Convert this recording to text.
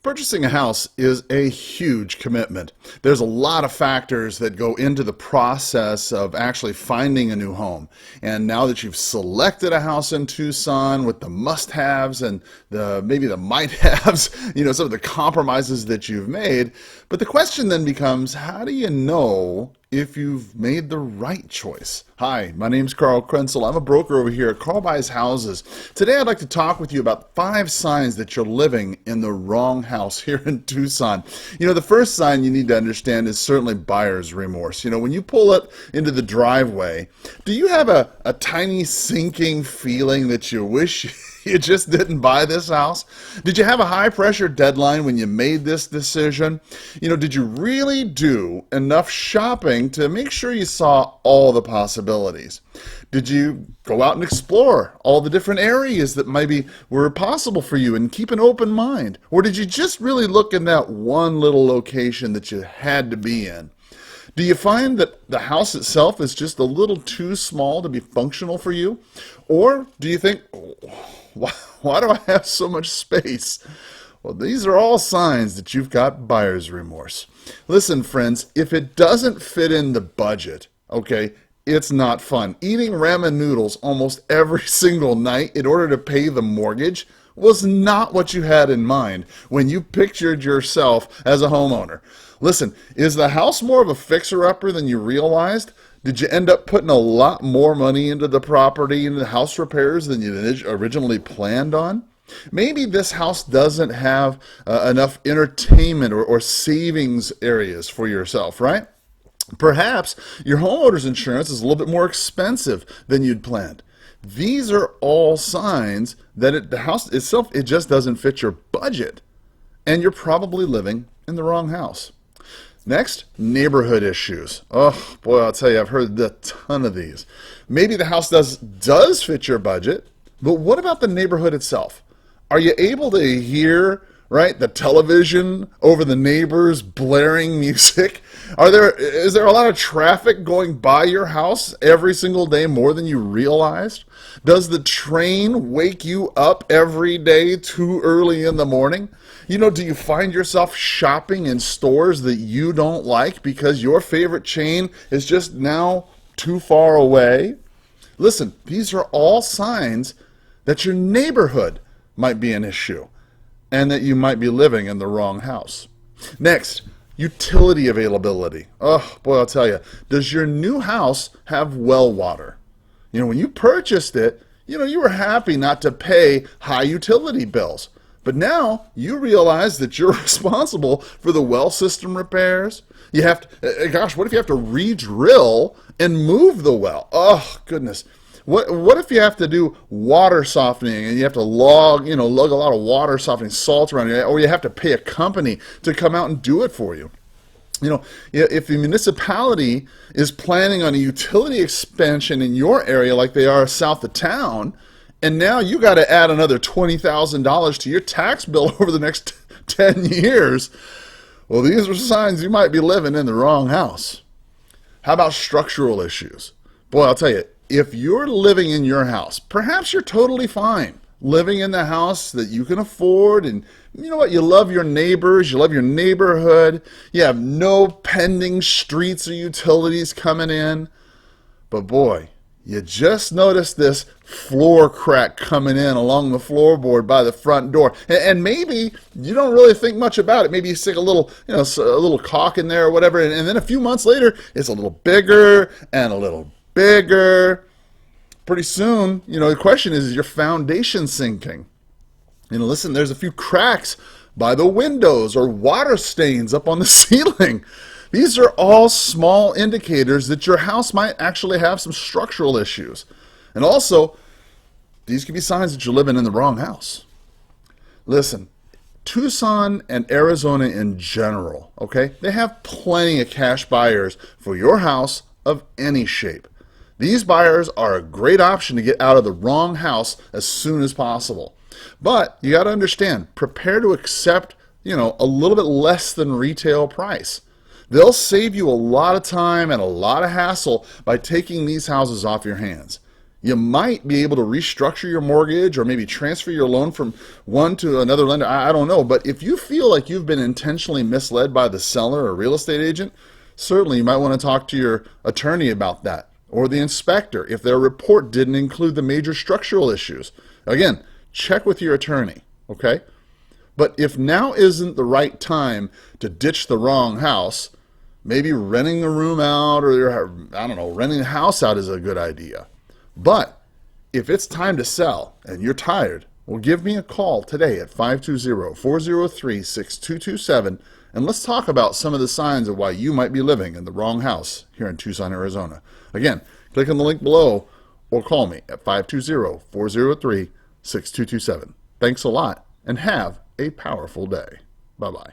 Purchasing a house is a huge commitment. There's a lot of factors that go into the process of actually finding a new home. And now that you've selected a house in Tucson with the must-haves and maybe the might-haves, some of the compromises that you've made, but the question then becomes, how do you know if you've made the right choice? Hi, my name's Carl Krenzel. I'm a broker over here at Carl Buys Houses. Today I'd like to talk with you about 5 signs that you're living in the wrong house here in Tucson. The first sign you need to understand is certainly buyer's remorse. When you pull it into the driveway, do you have a tiny sinking feeling that you wish you just didn't buy this house? Did you have a high pressure deadline when you made this decision? Did you really do enough shopping to make sure you saw all the possibilities? Did you go out and explore all the different areas that maybe were possible for you and keep an open mind? Or did you just really look in that one little location that you had to be in? Do you find that the house itself is just a little too small to be functional for you? Or do you think, why do I have so much space? Well, these are all signs that you've got buyer's remorse. Listen, friends, if it doesn't fit in the budget, okay, it's not fun. Eating ramen noodles almost every single night in order to pay the mortgage was not what you had in mind when you pictured yourself as a homeowner. Listen, is the house more of a fixer-upper than you realized? Did you end up putting a lot more money into the property, into the house repairs than you originally planned on? Maybe this house doesn't have enough entertainment or savings areas for yourself, right? Perhaps your homeowner's insurance is a little bit more expensive than you'd planned. These are all signs that the house itself, it just doesn't fit your budget, and you're probably living in the wrong house. Next, neighborhood issues. Oh boy, I'll tell you, I've heard a ton of these. Maybe the house does fit your budget, but what about the neighborhood itself? Are you able to hear, right, the television over the neighbors blaring music? Is there a lot of traffic going by your house every single day more than you realized? Does the train wake you up every day too early in the morning? Do you find yourself shopping in stores that you don't like because your favorite chain is just now too far away? Listen, these are all signs that your neighborhood might be an issue and that you might be living in the wrong house. Next, utility availability. Oh boy, I'll tell you, does your new house have well water? When you purchased it, you were happy not to pay high utility bills. But now you realize that you're responsible for the well system repairs. You have to, gosh, what if you have to re-drill and move the well? Oh, goodness. What if you have to do water softening and you have to lug a lot of water softening salt around you, or you have to pay a company to come out and do it for you? If the municipality is planning on a utility expansion in your area like they are south of town, and now you got to add another $20,000 to your tax bill over the next 10 years, well, these are signs you might be living in the wrong house. How about structural issues? Boy, I'll tell you, if you're living in your house, perhaps you're totally fine living in the house that you can afford, and you know what, you love your neighbors, you love your neighborhood, you have no pending streets or utilities coming in, but boy, you just noticed this floor crack coming in along the floorboard by the front door, and maybe you don't really think much about it. Maybe you stick a little, a little caulk in there or whatever, and then a few months later, it's a little bigger and a little bigger. Pretty soon, the question is your foundation sinking? Listen, there's a few cracks by the windows or water stains up on the ceiling. These are all small indicators that your house might actually have some structural issues. And also, these could be signs that you're living in the wrong house. Listen, Tucson and Arizona in general, okay, they have plenty of cash buyers for your house of any shape. These buyers are a great option to get out of the wrong house as soon as possible. But you got to understand, prepare to accept, a little bit less than retail price. They'll save you a lot of time and a lot of hassle by taking these houses off your hands. You might be able to restructure your mortgage or maybe transfer your loan from one to another lender. I don't know. But if you feel like you've been intentionally misled by the seller or real estate agent, certainly you might want to talk to your attorney about that, or the inspector if their report didn't include the major structural issues. Again, check with your attorney, okay? But if now isn't the right time to ditch the wrong house, maybe renting a room out, or I don't know, renting a house out is a good idea. But if it's time to sell and you're tired, well, give me a call today at 520-403-6227, and let's talk about some of the signs of why you might be living in the wrong house here in Tucson, Arizona. Again, click on the link below or call me at 520-403-6227. Thanks a lot and have a powerful day. Bye-bye.